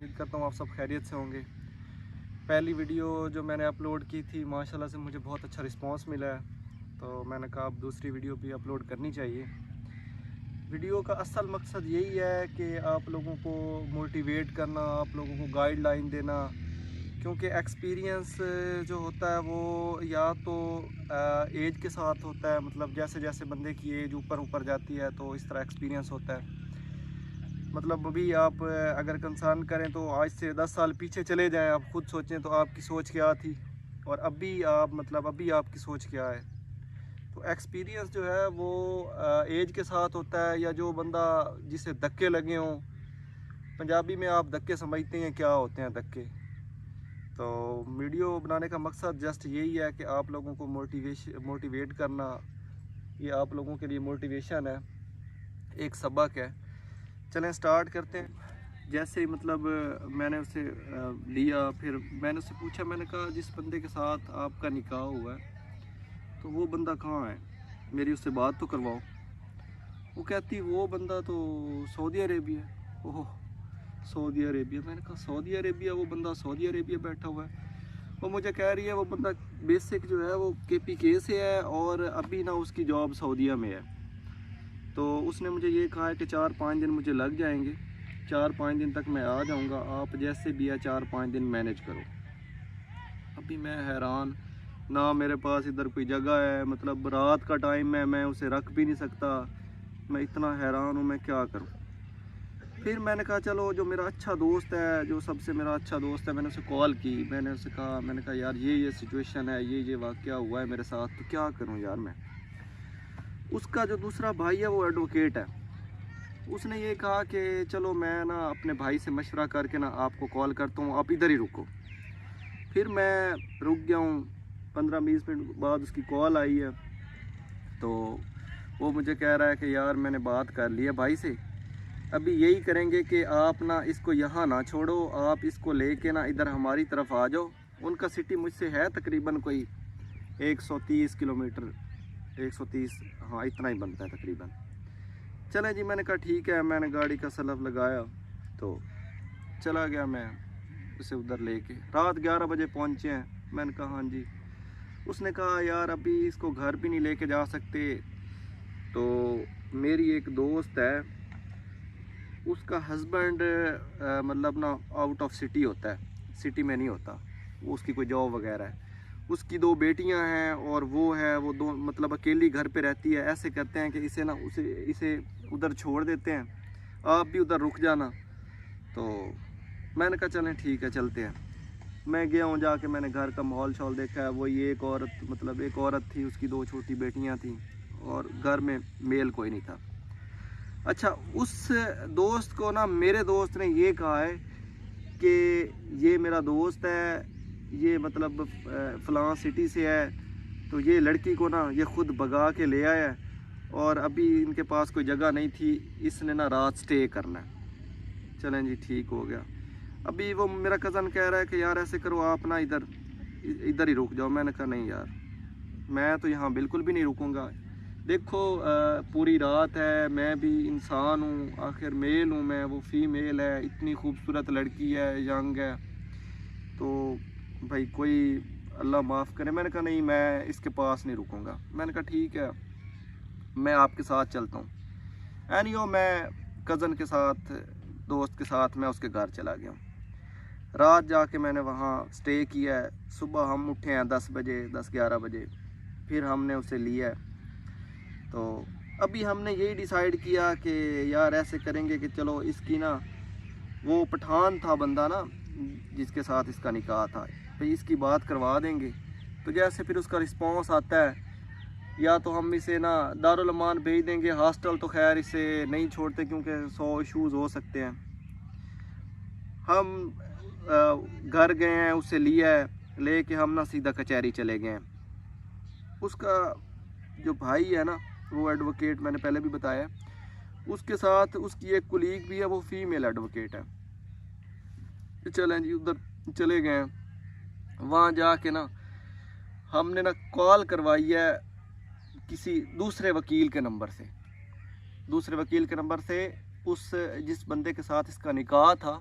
उम्मीद करता हूँ आप सब खैरियत से होंगे। पहली वीडियो जो मैंने अपलोड की थी माशाल्लाह से मुझे बहुत अच्छा रिस्पांस मिला है, तो मैंने कहा अब दूसरी वीडियो भी अपलोड करनी चाहिए। वीडियो का असल मकसद यही है कि आप लोगों को मोटिवेट करना, आप लोगों को गाइडलाइन देना, क्योंकि एक्सपीरियंस जो होता है वो या तो एज के साथ होता है, मतलब जैसे जैसे बंदे की एज ऊपर ऊपर जाती है तो इस तरह एक्सपीरियंस होता है। मतलब अभी आप अगर कंसर्न करें तो आज से 10 साल पीछे चले जाएं, आप खुद सोचें तो आपकी सोच क्या थी और अभी आपकी सोच क्या है। तो एक्सपीरियंस जो है वो एज के साथ होता है, या जो बंदा जिसे धक्के लगे हों, पंजाबी में आप धक्के समझते हैं क्या होते हैं धक्के। तो वीडियो बनाने का मकसद जस्ट यही है कि आप लोगों को मोटिवेट करना, ये आप लोगों के लिए मोटिवेशन है, एक सबक है। चलें स्टार्ट करते हैं। जैसे ही मतलब मैंने उसे लिया, फिर मैंने उससे पूछा, मैंने कहा जिस बंदे के साथ आपका निकाह हुआ है तो वो बंदा कहाँ है, मेरी उससे बात तो करवाओ। वो कहती वो बंदा तो सऊदी अरेबिया। ओह, सऊदी अरेबिया। मैंने कहा सऊदी अरेबिया, वो बंदा सऊदी अरेबिया बैठा हुआ है। वो मुझे कह रही है वो बंदा बेसिक जो है वो KPK से है और अभी ना उसकी जॉब सऊदीया में है। तो उसने मुझे ये कहा है कि 4-5 दिन मुझे लग जाएंगे, 4-5 दिन तक मैं आ जाऊंगा, आप जैसे भी है 4-5 दिन मैनेज करो। अभी मैं हैरान, ना मेरे पास इधर कोई जगह है, मतलब रात का टाइम है, मैं उसे रख भी नहीं सकता। मैं इतना हैरान हूँ, मैं क्या करूँ। फिर मैंने कहा चलो, जो मेरा अच्छा दोस्त है, जो सबसे मेरा अच्छा दोस्त है, मैंने उसे कॉल की। मैंने कहा यार ये सिचुएशन है, ये वाक़या हुआ है मेरे साथ, तो क्या करूँ यार मैं। उसका जो दूसरा भाई है वो एडवोकेट है। उसने ये कहा कि चलो मैं ना अपने भाई से मशवरा करके ना आपको कॉल करता हूँ, आप इधर ही रुको। फिर मैं रुक गया हूँ। 15-20 मिनट बाद उसकी कॉल आई है, तो वो मुझे कह रहा है कि यार मैंने बात कर ली है भाई से, अभी यही करेंगे कि आप ना इसको यहाँ ना छोड़ो, आप इसको लेके ना इधर हमारी तरफ आ जाओ। उनका सिटी मुझसे है तकरीबन कोई 130 किलोमीटर, 130, हाँ इतना ही बनता है तकरीबन। चलें जी, मैंने कहा ठीक है। मैंने गाड़ी का सलफ लगाया तो चला गया मैं उसे उधर लेके। रात 11 बजे पहुंचे हैं। मैंने कहा हाँ जी। उसने कहा यार अभी इसको घर भी नहीं लेके जा सकते, तो मेरी एक दोस्त है, उसका हस्बैंड मतलब ना आउट ऑफ सिटी होता है, सिटी में नहीं होता वो, उसकी कोई जॉब वगैरह है। उसकी 2 बेटियां हैं और वो है, वो दो मतलब अकेली घर पे रहती है। ऐसे करते हैं कि इसे उधर छोड़ देते हैं, आप भी उधर रुक जाना। तो मैंने कहा चलें ठीक है चलते हैं। मैं गया हूँ, जाके मैंने घर का माहौल शौल देखा है। वही एक औरत, मतलब एक औरत थी, उसकी 2 छोटी बेटियां थीं और घर में मेल कोई नहीं था। अच्छा, उस दोस्त को ना मेरे दोस्त ने ये कहा है कि ये मेरा दोस्त है, ये मतलब फ़लाँ सिटी से है, तो ये लड़की को ना ये ख़ुद भगा के ले आया है और अभी इनके पास कोई जगह नहीं थी, इसने ना रात स्टे करना है। चलें जी ठीक हो गया। अभी वो मेरा कज़न कह रहा है कि यार ऐसे करो, आप ना इधर ही रुक जाओ। मैंने कहा नहीं यार, मैं तो यहाँ बिल्कुल भी नहीं रुकूंगा। देखो पूरी रात है, मैं भी इंसान हूँ, आखिर मेल हूँ मैं, वो फीमेल है, इतनी खूबसूरत लड़की है, यंग है, तो भाई कोई अल्लाह माफ़ करे। मैंने कहा नहीं, मैं इसके पास नहीं रुकूंगा। मैंने कहा ठीक है, मैं आपके साथ चलता हूँ। एनीहो, मैं कज़न के साथ, दोस्त के साथ मैं उसके घर चला गया हूँ। रात जाके मैंने वहाँ स्टे किया है। सुबह हम उठे हैं 10 बजे, 10-11 बजे, फिर हमने उसे लिया है। तो अभी हमने यही डिसाइड किया कि यार ऐसे करेंगे कि चलो इसकी ना, वो पठान था बंदा ना जिसके साथ इसका निकाह था, भाई इसकी बात करवा देंगे। तो जैसे फिर उसका रिस्पांस आता है, या तो हम इसे ना दारुल अमान भेज देंगे। हॉस्टल तो खैर इसे नहीं छोड़ते क्योंकि 100 इशूज़ हो सकते हैं। हम घर गए हैं, उसे लिया है, लेके हम ना सीधा कचहरी चले गए हैं। उसका जो भाई है ना, वो एडवोकेट, मैंने पहले भी बताया, उसके साथ उसकी एक कुलीग भी है, वो फीमेल एडवोकेट है। चलें जी उधर चले गए हैं। वहाँ जाके ना हमने ना कॉल करवाई है किसी दूसरे वकील के नंबर से, उस जिस बंदे के साथ इसका निकाह था,